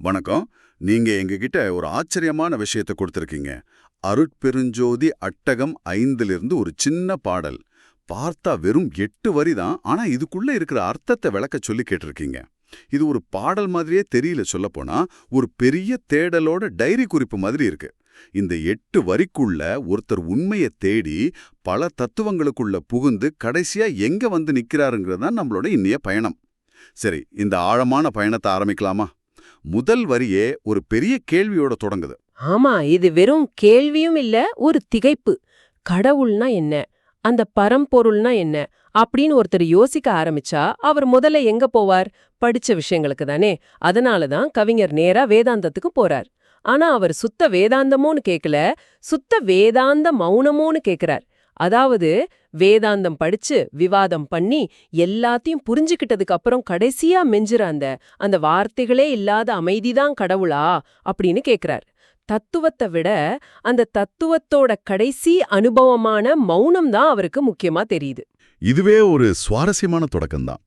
வணக்கம். நீங்க எங்ககிட்ட ஒரு ஆச்சரியமான விஷயத்தை கொடுத்திருக்கீங்க. அருட்பெருஞ்சோதி அட்டகம் 5லிருந்து ஒரு சின்ன பாடல். பார்த்தா வெறும் 8 வரி தான், ஆனா இதுக்குள்ள இருக்கிற அர்த்தத்தை விளக்க சொல்லி கேட்டிருக்கீங்க. இது ஒரு பாடல் மாதிரியே தெரியல சொல்லப்போனா, ஒரு பெரிய தேடலோட டைரி குறிப்பு மாதிரி இருக்கு. இந்த 8 வரிக்குள்ள ஒருத்தர் உண்மையை தேடி பல தத்துவங்களுக்குள்ள புகுந்து கடைசியா எங்க வந்து நிக்கிறாருங்கிறது தான் நம்மளோட இன்னைய பயணம். சரி, இந்த ஆழமான பயணத்தை ஆரம்பிக்கலாமா? முதல் வரியே ஒரு பெரிய கேள்வியோட தொடங்குது. ஆமா, இது வெறும் கேள்வியும் இல்ல, ஒரு திகைப்பு. கடவுள்னா என்ன, அந்த பரம்பொருள்னா என்ன அப்படின்னு ஒருத்தர் யோசிக்க ஆரம்பிச்சா அவர் முதல்ல எங்க போவார்? படிச்ச விஷயங்களுக்கு தானே. அதனாலதான் கவிஞர் நேரா வேதாந்தத்துக்கு போறார். ஆனா அவர் சுத்த வேதாந்தமோன்னு கேக்கல, சுத்த வேதாந்த மௌனமோன்னு கேக்குறார். அதாவது வேதாந்தம் படிச்சு விவாதம் பண்ணி எல்லாத்தையும் புரிஞ்சுக்கிட்டதுக்கு அப்புறம் கடைசியா மெஞ்சுற அந்த வார்த்தைகளே இல்லாத அமைதிதான் கடவுளா அப்படின்னு கேக்குறார். தத்துவத்தை விட அந்த தத்துவத்தோட கடைசி அனுபவமான மௌனம் தான் அவருக்கு முக்கியமா தெரியுது. இதுவே ஒரு சுவாரஸ்யமான தொடக்கம்தான்.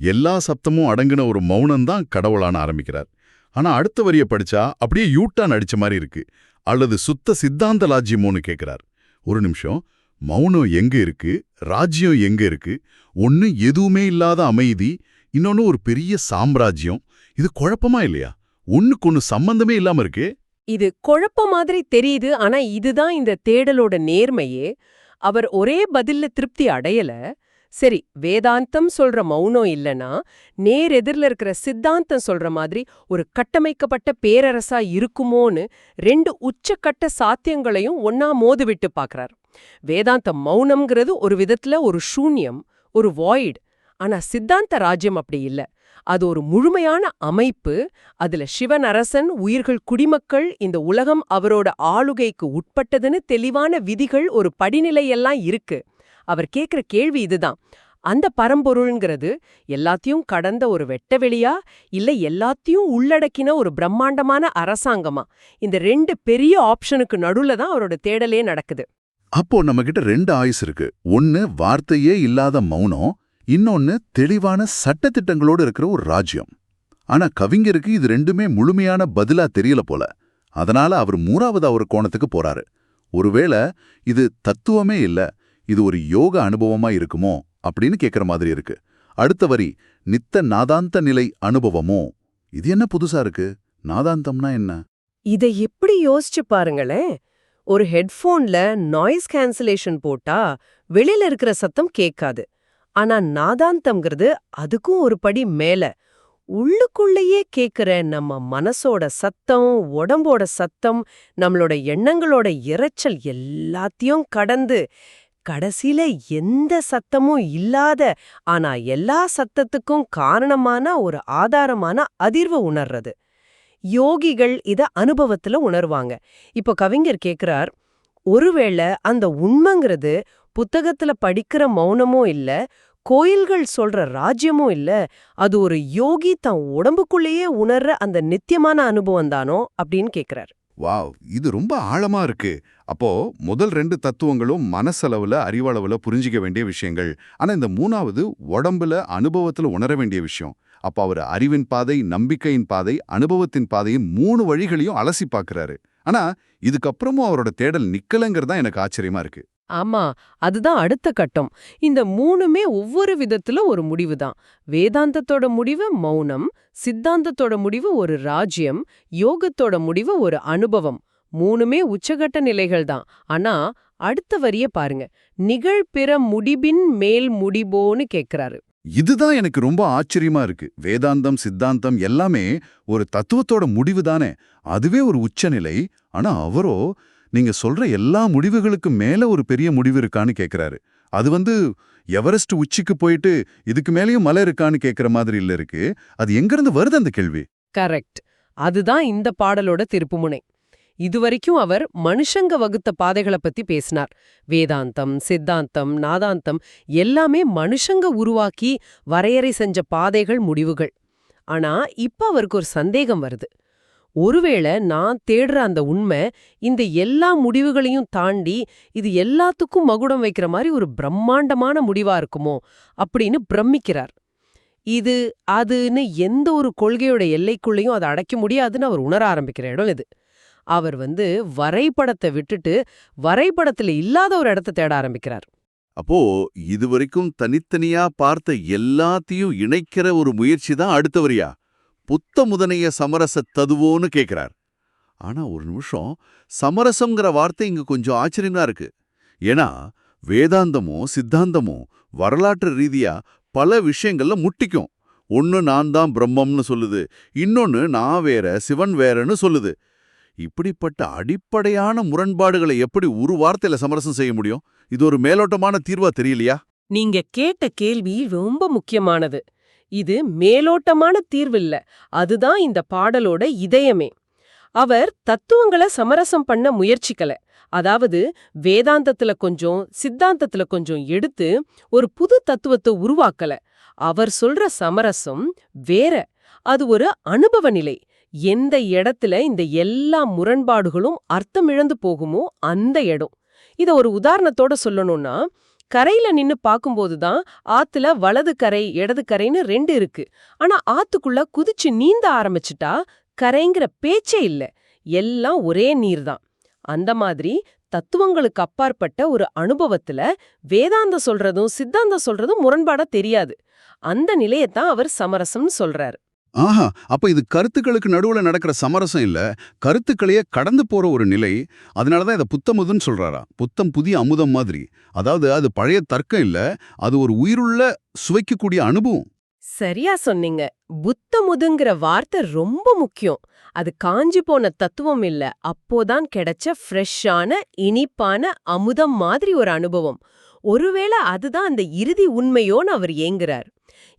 எல்லா சப்தமும் அடங்கின ஒரு மௌனம் தான் கடவுளான ஆரம்பிக்கிறார். ஆனா அடுத்த வரிய படிச்சா அப்படியே யூட்டான் அடிச்ச மாதிரி இருக்கு. அல்லது சுத்த சித்தாந்த லாஜ்யமோன்னு கேட்கிறார். ஒரு நிமிஷம், மௌனம் எங்க இருக்கு, ராஜ்யம் எங்க இருக்கு? ஒன்னு எதுவுமே இல்லாத அமைதி, இன்னொன்னு ஒரு பெரிய சாம்ராஜ்யம். இது குழப்பமா இல்லையா? ஒண்ணுக்கு சம்பந்தமே இல்லாம இருக்கு. இது குழப்ப மாதிரி தெரியுது, ஆனா இதுதான் இந்த தேடலோட நேர்மையே. அவர் ஒரே பதில்ல திருப்தி அடையல. சரி, வேதாந்தம் சொல்ற மௌனம் இல்லனா நேர் எதிரில இருக்கிற சித்தாந்தம் சொல்ற மாதிரி ஒரு கட்டமைக்கப்பட்ட பேரரசா இருக்குமோன்னு 2 உச்சக்கட்ட சாத்தியங்களையும் ஒன்னா மோதுவிட்டு பாக்குறார். வேதாந்த மௌனம்ங்கிறது ஒரு விதத்துல ஒரு சூன்யம், ஒரு வாய்ட். ஆனா சித்தாந்த ராஜ்யம் அப்படி இல்ல. அது ஒரு முழுமையான அமைப்பு. அதுல சிவன் அரசன், உயிர்கள் குடிமக்கள், இந்த உலகம் அவரோட ஆளுகைக்கு உட்பட்டதுன்னு தெளிவான விதிகள், ஒரு படிநிலையெல்லாம் இருக்கு. அவர் கேக்குற கேள்வி இதுதான். அந்த பரம்பொருள்ங்கிறது எல்லாத்தையும் கடந்த ஒரு வெட்டவெளியா, இல்ல எல்லாத்தையும் உள்ளடக்கின ஒரு பிரம்மாண்டமான அரசாங்கமா? இந்த 2 பெரிய ஆப்ஷனுக்கு நடுவுல தான் அவரோட தேடலே நடக்குது. அப்போ நம்மகிட்ட 2 ஆயுஸ் இருக்கு. ஒன்னு வார்த்தையே இல்லாத மௌனம், இன்னொன்னு தெளிவான சட்டத்திட்டங்களோடு இருக்கிற ஒரு ராஜ்யம். ஆனா கவிஞருக்கு இது ரெண்டுமே முழுமையான பதிலா தெரியல போல. அதனால அவர் 3வது ஒரு கோணத்துக்கு போறாரு. ஒருவேளை இது தத்துவமே இல்ல, இது ஒரு யோக அனுபவமா இருக்குமோ அப்படின்னு கேட்கிற மாதிரி இருக்கு. அடுத்த வரி, நித்த நாதாந்த நிலை அனுபவமோ. இது என்ன புதுசா இருக்கு? நாதாந்தம்னா என்ன? இதை எப்படி யோசிச்சு பாருங்களேன். ஒரு ஹெட்போன்ல நாய்ஸ் கேன்சலேஷன் போட்டா வெளியில இருக்கிற சத்தம் கேட்காது. ஆனா நாதாந்தம்ங்கிறது அதுக்கும் ஒரு படி மேல. உள்ளுக்குள்ளேயே கேக்குற நம்ம மனசோட சத்தம், உடம்போட சத்தம், நம்மளோட எண்ணங்களோட இரைச்சல் எல்லாத்தையும் கடந்து கடைசியில எந்த சத்தமும் இல்லாத, ஆனா எல்லா சத்தத்துக்கும் காரணமான ஒரு ஆதாரமான அதிர்வு உணர்றது. யோகிகள் இத அனுபவத்துல உணர்வாங்க. இப்போ கவிஞர் கேக்குறார், ஒருவேளை அந்த உண்மைங்கிறது புத்தகத்துல படிக்கிற மௌனமோ இல்ல, கோயில்கள் சொல்ற ராஜ்யமோ இல்ல, அது ஒரு யோகி தன் உடம்புக்குள்ளேயே உணர்ற அந்த நித்தியமான அனுபவம் தானோ அப்படின்னு கேக்குறார். வாவ், இது ரொம்ப ஆழமா இருக்கு. அப்போ முதல் 2 தத்துவங்களும் மனசளவுல, அறிவளவுல புரிஞ்சிக்க வேண்டிய விஷயங்கள். ஆனா இந்த 3வது உடம்புல, அனுபவத்துல உணர வேண்டிய விஷயம். அப்ப அவர் அறிவின் பாதை, நம்பிக்கையின் பாதை, அனுபவத்தின் பாதையின் 3 வழிகளையும் அலசி பார்க்கறாரு. ஆனா இதுக்கப்புறமும் அவரோட தேடல் நிக்கலங்கிறது தான் எனக்கு ஆச்சரியமா இருக்கு. ஆமா, அதுதான் அடுத்த கட்டம். இந்த 3மே ஒவ்வொரு விதத்துல ஒரு முடிவுதான். வேதாந்தத்தோட முடிவு மௌனம், சித்தாந்தத்தோட முடிவு ஒரு ராஜ்யம், யோகத்தோட முடிவு ஒரு அனுபவம். 3மே உச்சகட்ட நிலைகள் தான். ஆனா அடுத்த வரிய பாருங்க. நிகழ்பிற முடிபின் மேல் முடிபோன்னு கேக்குறாரு. இதுதான் எனக்கு ரொம்ப ஆச்சரியமா இருக்கு. வேதாந்தம், சித்தாந்தம் எல்லாமே ஒரு தத்துவத்தோட முடிவு தானே. அதுவே ஒரு உச்சநிலை. ஆனா அவரோ நீங்க சொல்ற எல்லா முடிவுகளுக்கும் மேல ஒரு பெரிய முடிவு இருக்கான்னு கேக்குறாரு. அது எவரெஸ்ட் உச்சிக்கு போயிட்டு இதுக்கு மேலேயும் மலை இருக்கான்னு கேக்குற மாதிரி இல்ல இருக்கு. அது எங்கிருந்து வருது அந்த கேள்வி? கரெக்ட். அதுதான் இந்த பாடலோட திருப்புமுனை. இதுவரைக்கும் அவர் மனுஷங்க வகுத்த பாதைகளை பத்தி பேசினார். வேதாந்தம், சித்தாந்தம், நாதாந்தம் எல்லாமே மனுஷங்க உருவாக்கி வரையறை செஞ்ச பாதைகள், முடிவுகள். ஆனா இப்ப அவருக்கு ஒரு சந்தேகம் வருது. ஒருவேளை நான் தேடுற அந்த உண்மை இந்த எல்லா முடிவுகளையும் தாண்டி இது எல்லாத்துக்கும் மகுடம் வைக்கிற மாதிரி ஒரு பிரம்மாண்டமான முடிவா இருக்குமோ அப்படின்னு பிரமிக்கிறார். இது அதுன்னு எந்த ஒரு கொள்கையோட எல்லைக்குள்ளேயும் அதை அடைக்க முடியாதுன்னு அவர் உணர ஆரம்பிக்கிற இடம் இது. அவர் வரைபடத்தை விட்டுட்டு வரைபடத்துல இல்லாத ஒரு இடத்த தேட ஆரம்பிக்கிறார். அப்போ இதுவரைக்கும் தனித்தனியா பார்த்த எல்லாத்தையும் இணைக்கிற ஒரு முயற்சி தான் அடுத்த வரியா? புத்த முதனைய சமரச ததுவோன்னு கேக்குறார். ஆனா ஒரு நிமிஷம், சமரசம்ங்கிற வார்த்தை இங்க கொஞ்சம் ஆச்சரியமா இருக்கு. ஏன்னா வேதாந்தமோ சித்தாந்தமோ வரலாற்று ரீதியா பல விஷயங்கள்ல முட்டிக்கும். ஒன்னு நான் தான் பிரம்மம்னு சொல்லுது, இன்னொன்னு நான் வேற சிவன் வேறன்னு சொல்லுது. இப்படிப்பட்ட அடிப்படையான முரண்பாடுகளை எப்படி ஒரு வார்த்தையில சமரசம் செய்ய முடியும்? இது ஒரு மேலோட்டமான தீர்வா தெரியலையா? நீங்க கேட்ட கேள்வி ரொம்ப முக்கியமானது. இது மேலோட்டமான தீர்வில்ல, அதுதான் இந்த பாடலோட இதயமே. அவர் தத்துவங்களை சமரசம் பண்ண முயற்சிக்கல. அதாவது வேதாந்தத்துல கொஞ்சம் சித்தாந்தத்துல கொஞ்சம் எடுத்து ஒரு புது தத்துவத்தை உருவாக்கல. அவர் சொல்ற சமரசம் வேற. அது ஒரு அனுபவ நிலை. எந்த இடத்துல இந்த எல்லா முரண்பாடுகளும் அர்த்தமிழந்து போகுமோ அந்த இடம். இத ஒரு உதாரணத்தோட சொல்லணும்னா, கரையில நின்னு பாக்கும்போதுதான் ஆத்துல வலது கரை இடது கரைன்னு 2 இருக்கு. ஆனா ஆத்துக்குள்ள குதிச்சு நீந்த ஆரம்பிச்சுட்டா கரைங்கிற பேச்சே இல்ல. எல்லாம் ஒரே நீர்தான். அந்த மாதிரி தத்துவங்களுக்கு அப்பாற்பட்ட ஒரு அனுபவத்துல வேதாந்தம் சொல்றதும் சித்தாந்தம் சொல்றதும் முரண்பாடா தெரியாது. அந்த நிலையத்தான் அவர் சமரசம்னு சொல்றாரு. ஆஹா, அப்ப இது கருத்துக்களுக்கு நடுவுல நடக்கிற சமரசம் இல்ல, கருத்துக்களையே கடந்து போற ஒரு நிலை. அதனாலதான் இதை புத்தமுதுன்னு சொல்றாரா? புத்தம் புதிய அமுதம் மாதிரி. அதாவது அது பழைய தர்க்கம் இல்ல, அது ஒரு உயிருள்ள சுவைக்கக்கூடிய அனுபவம். சரியா சொன்னீங்க. புத்தமுதுங்கிற வார்த்தை ரொம்ப முக்கியம். அது காஞ்சி போன தத்துவம் இல்ல, அப்போதான் கிடைச்ச ஃப்ரெஷ்ஷான இனிப்பான அமுதம் மாதிரி ஒரு அனுபவம். ஒருவேளை அதுதான் அந்த இறுதி உண்மையோன்னு அவர் ஏங்குறார்.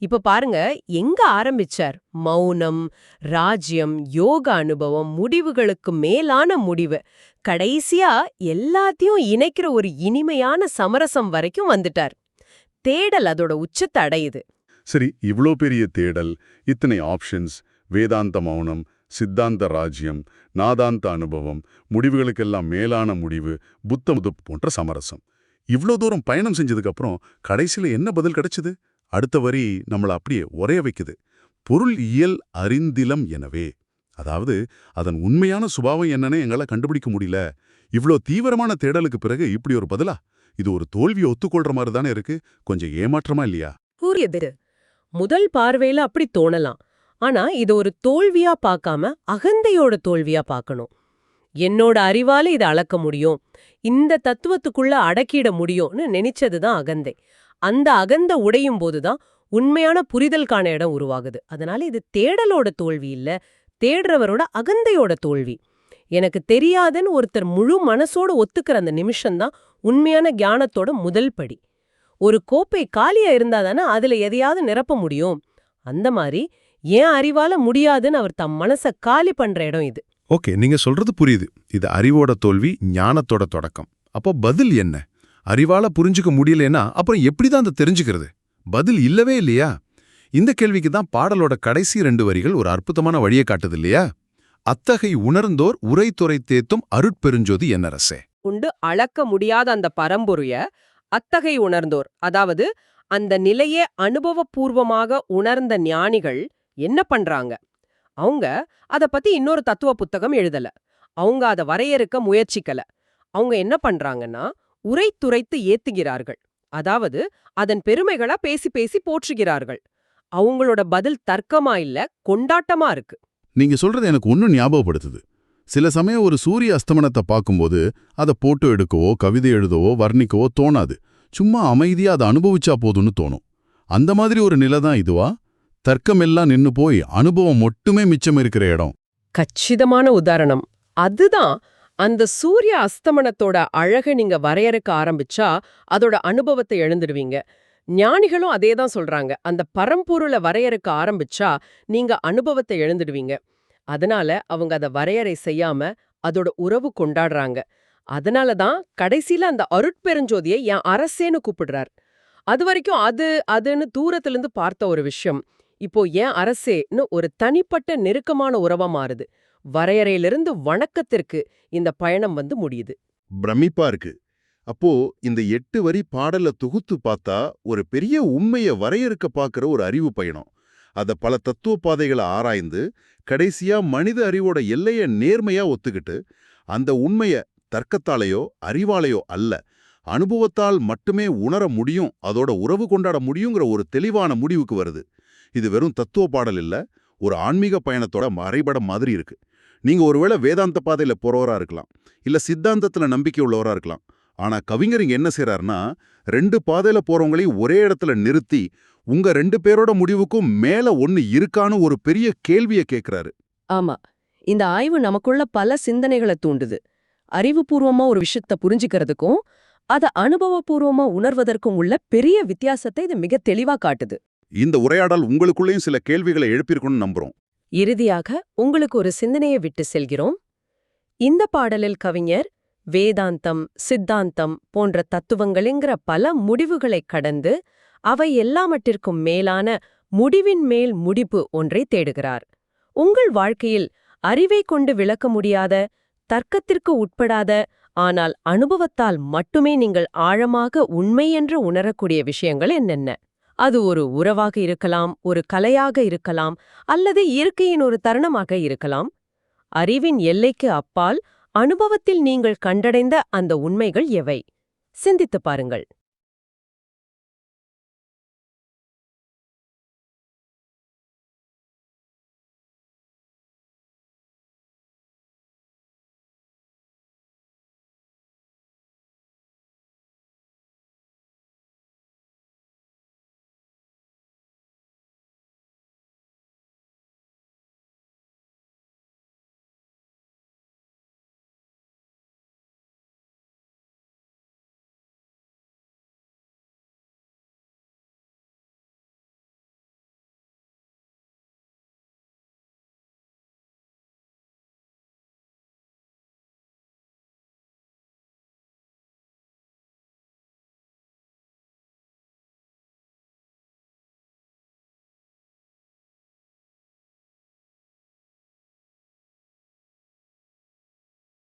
இப்ப பாருங்க, எங்க ஆரம்பிச்சார்? மௌனம், ராஜ்யம், யோக அனுபவம், முடிவுகளுக்கு மேலான முடிவு. கடைசியா எல்லாத்தையும் இணைக்கிற ஒரு இனிமையான சமரசம் வரைக்கும் வந்துட்டார். தேடல் அதோட உச்சத்தை அடையுது. சரி, இவ்ளோ பெரிய தேடல், இத்தனை ஆப்ஷன்ஸ், வேதாந்த மௌனம், சித்தாந்த ராஜ்யம், நாதாந்த அனுபவம், முடிவுகளுக்கெல்லாம் மேலான முடிவு, புத்தமுது போன்ற சமரசம். இவ்ளோ தூரம் பயணம் செஞ்சதுக்கு அப்புறம் கடைசியில என்ன பதில் கிடைச்சது? அடுத்த வரி நம்மள அப்படியே உறைய வைக்குது. பொருள் இயல் அறிந்திலம் எனவே. அதாவது அதன் உண்மையான சுபாவம் என்னன்னு எங்களால கண்டுபிடிக்க முடியல. இவ்ளோ தீவிரமான தேடலுக்கு பிறகு இப்படி ஒரு பதிலா? இது ஒரு தோல்வியை ஒத்துக்கொள்ற மாதிரி தானே இருக்கு. கொஞ்சம் ஏமாற்றமா இல்லையா? கூறியது முதல் பார்வையில அப்படி தோணலாம். ஆனா இது ஒரு தோல்வியா பார்க்காம அகந்தையோட தோல்வியா பார்க்கணும். என்னோட அறிவால இதை அளக்க முடியும், இந்த தத்துவத்துக்குள்ள அடக்கிட முடியும்னு நினைச்சதுதான் அகந்தை. அந்த அகந்த உடையும் போதுதான் உண்மையான புரிதலுக்கான இடம் உருவாகுது. அதனால இது தேடலோட தோல்வி இல்ல, தேடுறவரோட அகந்தையோட தோல்வி. எனக்கு தெரியாதுன்னு ஒருத்தர் முழு மனசோட ஒத்துக்கிற அந்த நிமிஷம்தான் உண்மையான ஞானத்தோட முதல் படி. ஒரு கோப்பை காலியா இருந்தாதானே அதுல எதையாவது நிரப்ப முடியும். அந்த மாதிரி ஏன் அறிவால முடியாதுன்னு அவர் தம் மனச காலி பண்ற இடம் இது. ஓகே, நீங்க சொல்றது புரியுது. இது அறிவோட தோல்வி, ஞானத்தோட தொடக்கம். அப்போ பதில் என்ன? அறிவால புரிஞ்சுக்க முடியலன்னா அப்புறம் எப்படிதான் அதை தெரிஞ்சுக்கிறது? பதில் இல்லவே இல்லையா? இந்த கேள்விக்கு தான் பாடலோட கடைசி 2 வரிகள் ஒரு அற்புதமான வழியை காட்டுது இல்லையா? அத்தகை உணர்ந்தோர் உரைத்துரை தேத்தும் அருட்பெருஞ்சோதி என்னரசே. உண்டு அளக்க முடியாத அந்த பரம்பொருய அத்தகை உணர்ந்தோர், அதாவது அந்த நிலையே அனுபவபூர்வமாக உணர்ந்த ஞானிகள் என்ன பண்றாங்க? அவங்க அத பத்தி இன்னொரு தத்துவ புத்தகம் எழுதல. அவங்க அத வரையறுக்க முயற்சிக்கல. அவங்க என்ன பண்றாங்கன்னா உரைத்துரைத்து ஏத்துகிறார்கள். அதாவது அதன் பெருமைகளா பேசி பேசி போற்றுகிறார்கள். அவங்களோட பதில் தர்க்கமா இல்ல, கொண்டாட்டமா இருக்கு. நீங்க சொல்றது எனக்கு ஒன்னும் ஞாபகப்படுத்துது. சில சமயம் ஒரு சூரிய அஸ்தமனத்தை பார்க்கும்போது அதை போட்டோ எடுக்கவோ கவிதை எழுதவோ வர்ணிக்கவோ தோணாது. சும்மா அமைதியா அதை அனுபவிச்சா போதும்னு தோணும். அந்த மாதிரி ஒரு நிலை தான் இதுவா? தர்க்கமெல்லாம் நின்னு போய் அனுபவம் மட்டுமே மிச்சம் இருக்கிற இடம். கச்சிதமான உதாரணம். அதுதான் அந்த சூரிய அஸ்தமனத்தோட அழக நீங்க வரையறுக்க ஆரம்பிச்சா அதோட அனுபவத்தை எழுந்துடுவீங்க. ஞானிகளும் அதேதான் சொல்றாங்க. அந்த பரம்பொருளை வரையறுக்க ஆரம்பிச்சா நீங்க அனுபவத்தை எழுந்துடுவீங்க. அதனால அவங்க அதை வரையறை செய்யாம அதோட உறவு கொண்டாடுறாங்க. அதனாலதான் கடைசியில அந்த அருட்பெருஞ்சோதியை என் அரசேன்னு கூப்பிடுறார். அது வரைக்கும் அதுன்னு தூரத்திலிருந்து பார்த்த ஒரு விஷயம் இப்போ ஏன் அரசேன்னு ஒரு தனிப்பட்ட நெருக்கமான உறவா மாறுது. வரையறையிலிருந்து வணக்கத்திற்கு இந்த பயணம் முடியுது. பிரமிப்பா இருக்கு. அப்போ இந்த 8 வரி பாடல தொகுத்து பார்த்தா ஒரு பெரிய உண்மைய வரையறுக்க பார்க்கிற ஒரு அறிவு பயணம். அத பல தத்துவ பாதைகளை ஆராய்ந்து கடைசியா மனித அறிவோட எல்லைய நேர்மையா ஒத்துக்கிட்டு அந்த உண்மைய தர்க்கத்தாலேயோ அறிவாலேயோ அல்ல, அனுபவத்தால் மட்டுமே உணர முடியும், அதோட உறவு கொண்டாட முடியுங்கிற ஒரு தெளிவான முடிவுக்கு வருது. இது வெறும் தத்துவ பாடல் இல்ல, ஒரு ஆன்மீக பயணத்தோட வரைபடம் மாதிரி இருக்கு. நீங்க ஒருவேளை வேதாந்த பாதையில போறவரா இருக்கலாம், இல்ல சித்தாந்தத்துல நம்பிக்கை உள்ளவரா இருக்கலாம். ஆனா கவிஞர் இங்க என்ன செய்றாருன்னா, 2 பாதையில போறவங்களையும் ஒரே இடத்துல நிறுத்தி உங்க 2 பேரோட முடிவுக்கும் மேல ஒண்ணு இருக்கான்னு ஒரு பெரிய கேள்விய கேக்குறாரு. ஆமா, இந்த ஆய்வு நமக்குள்ள பல சிந்தனைகளை தூண்டுது. அறிவுபூர்வமா ஒரு விஷயத்த புரிஞ்சுக்கிறதுக்கும் அத அனுபவபூர்வமா உணர்வதற்கும் உள்ள பெரிய வித்தியாசத்தை இது மிக தெளிவா காட்டுது. இந்த உரையாடல் உங்களுக்குள்ளேயும் சில கேள்விகளை எழுப்பியிருக்கும்னு நம்புறோம். இறுதியாக உங்களுக்கு ஒரு சிந்தனையை விட்டு செல்கிறோம். இந்த பாடலில் கவிஞர் வேதாந்தம், சித்தாந்தம் போன்ற தத்துவங்களிங்கிற பல முடிவுகளைக் கடந்து அவை எல்லாவற்றிற்கும் மேலான முடிவின் மேல் முடிப்பு ஒன்றை தேடுகிறார். உங்கள் வாழ்க்கையில் அறிவை கொண்டு விளக்க முடியாத, தர்க்கத்திற்கு உட்படாத, ஆனால் அனுபவத்தால் மட்டுமே நீங்கள் ஆழமாக உண்மை என்று உணரக்கூடிய விஷயங்கள் என்னென்ன? அது ஒரு உறவாக இருக்கலாம், ஒரு கலையாக இருக்கலாம், அல்லது இயற்கையின் ஒரு தருணமாக இருக்கலாம். அறிவின் எல்லைக்கு அப்பால் அனுபவத்தில் நீங்கள் கண்டடைந்த அந்த உண்மைகள் எவை? சிந்தித்துப் பாருங்கள்.